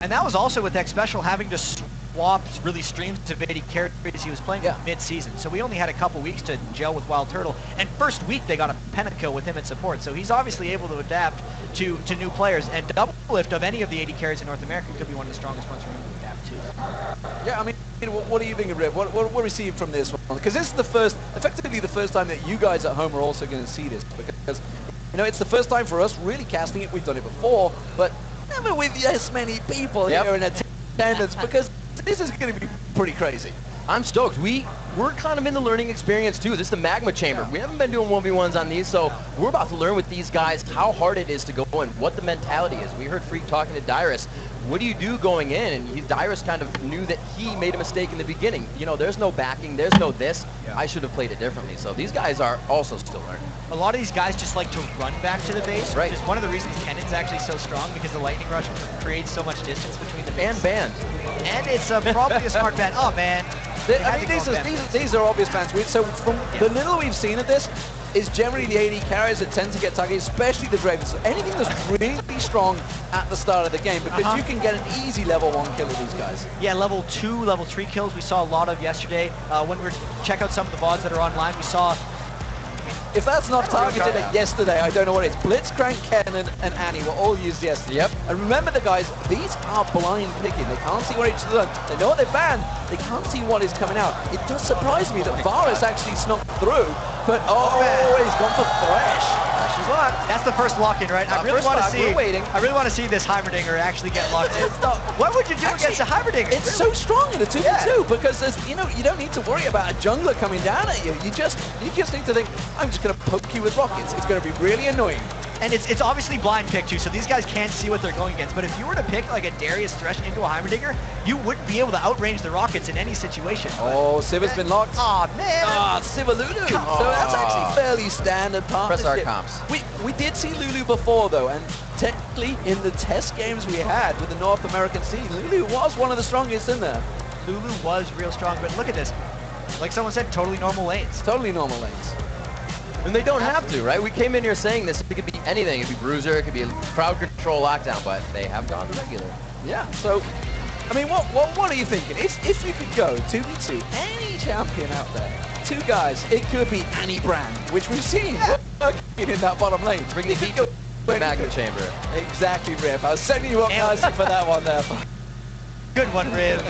And that was also with Xpecial having to swap really streams of AD characters he was playing with mid-season. So we only had a couple weeks to gel with Wild Turtle. And first week they got a penta kill with him at support. So he's obviously able to adapt to new players. And double lift of any of the AD carries in North America could be one of the strongest ones for him to adapt to. Yeah, I mean, what do you think of Rip? What do we see from this one? Because this is effectively the first time that you guys at home are also going to see this. Because, you know, it's the first time for us really casting it. We've done it before, but never with this many people here in attendance, because this is going to be pretty crazy. I'm stoked. We're kind of in the learning experience too. This is the magma chamber. We haven't been doing 1v1s on these, so we're about to learn with these guys how hard it is to go in, what the mentality is. We heard Freak talking to Dyrus. What do you do going in? And Dyrus kind of knew that he made a mistake in the beginning. You know, there's no backing, there's no this. I should have played it differently. So these guys are also still learning. A lot of these guys just like to run back to the base, which is one of the reasons Kennon's actually so strong, because the Lightning Rush creates so much distance between the base. And banned. And it's probably a smart ban. Oh, man. I mean, these are obvious fans. So from the little we've seen of this, is generally the AD carriers that tend to get targeted, especially the Drakes. So anything that's really strong at the start of the game, because you can get an easy level 1 kill with these guys. Yeah, level 2, level 3 kills we saw a lot of yesterday. When we check out some of the VODs that are online, we saw... If that's not targeted at yesterday, I don't know what it is. Blitzcrank, Kennen, and Annie were all used yesterday. Yep. And remember the guys, these are blind picking. They can't see what each other done. They know what they've banned. They can't see what is coming out. It does surprise me that Varus actually snuck through, but he's gone for Thresh. That's the first lock-in, right? I really want to see. I really want to see this Heimerdinger actually get locked in. What would you do against a Heimerdinger? It's so strong in a 2v2 because there's, you know, you don't need to worry about a jungler coming down at you. You just need to think, I'm just going to poke you with rockets. It's going to be really annoying. And it's obviously blind pick too, so these guys can't see what they're going against. But if you were to pick like a Darius Thresh into a Heimerdinger, you wouldn't be able to outrange the rockets in any situation. Oh, Siva's been locked. Oh man! Ah, Siva Lulu. So that's actually fairly standard partnership. Press our comps. We did see Lulu before though, and technically in the test games we had with the North American scene, Lulu was one of the strongest in there. Lulu was real strong, but look at this. Like someone said, totally normal lanes. Totally normal lanes. And they don't have to, right? We came in here saying this. It could be anything. It could be Bruiser. It could be a crowd control lockdown, but they have gone to regular. Yeah. So, I mean, what are you thinking? If you could go 2v2, any champion out there, 2 guys, it could be Annie Brand, which we've seen working in that bottom lane. Bring the heat to the magma chamber. Exactly, Rip. I was setting you up nicely for that one there. Good one, Rip.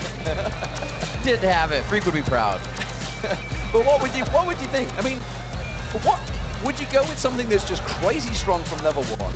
Did have it. Freak would be proud. But what would you think? I mean, what would you go with something that's just crazy strong from level 1,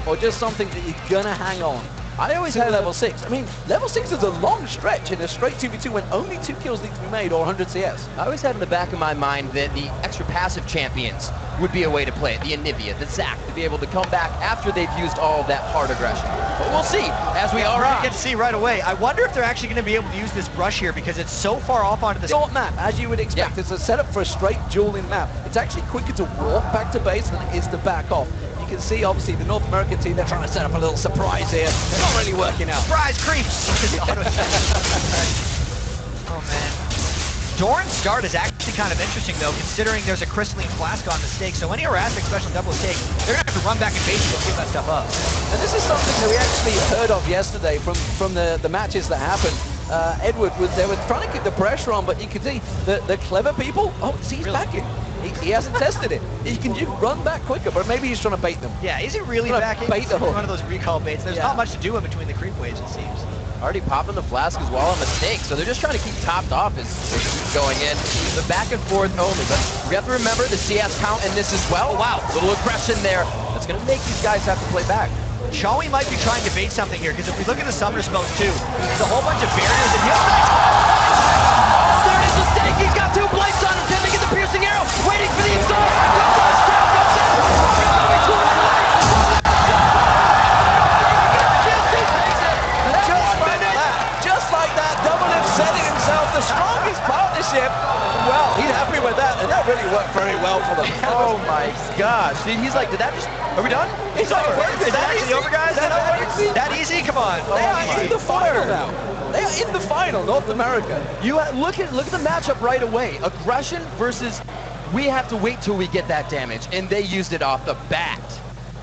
or just something that you're gonna hang on? I always had level 6. I mean, level 6 is a long stretch in a straight 2v2 when only 2 kills need to be made or 100 CS. I always had in the back of my mind that the extra passive champions would be a way to play it. The Anivia, the Zac, to be able to come back after they've used all of that hard aggression. But we'll see as we all get to see right away. I wonder if they're actually going to be able to use this brush here because it's so far off onto the short map, as you would expect. It's a setup for a straight dueling map. It's actually quicker to walk back to base than it is to back off. You can see, obviously, the North American team, they're trying to set up a little surprise here. It's not really working out. Surprise creeps! Oh, man. Doran's start is actually kind of interesting, though, considering there's a crystalline flask on MiStAkE. So any harassment, special double take, they're going to have to run back and basically give that stuff up. And this is something that we actually heard of yesterday from the matches that happened. Edward, they were trying to keep the pressure on, but you can see the clever people, he's backing. He hasn't tested it. You can run back quicker, but maybe he's trying to bait them. Yeah, is he really backing? Bait the hook. One of those recall baits. There's not much to do in between the creep waves, it seems. Already popping the flask as well on MiStAkE, so they're just trying to keep topped off as they keep going in. The back and forth only, but we have to remember the CS count in this as well. Wow, little aggression there. That's going to make these guys have to play back. Chawy might be trying to bait something here, because if we look at the summoner spells too, there's a whole bunch of barriers and there is MiStAkE, he's got 2 blights on him, can they get the piercing arrow? Waiting for the exhaust! Just like that, Double Lift setting himself the strongest partnership. Well, he's happy with that, and that really worked very well for them. Oh my gosh. See, he's like, are we done? It's over. Is that actually over, guys? That easy? Come on. They are in the final now. They are in the final, North America. You look at the matchup right away. Aggression versus we have to wait till we get that damage, and they used it off the bat.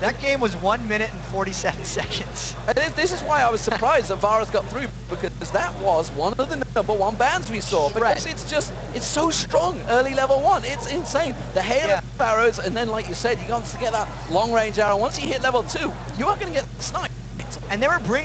That game was 1 minute and 47 seconds. And this is why I was surprised that Varus got through, because that was one of the #1 bans we saw. Because it's so strong, early level 1. It's insane. The hail of arrows, and then like you said, you got to get that long range arrow. Once you hit level 2, you are going to get sniped. And they were bringing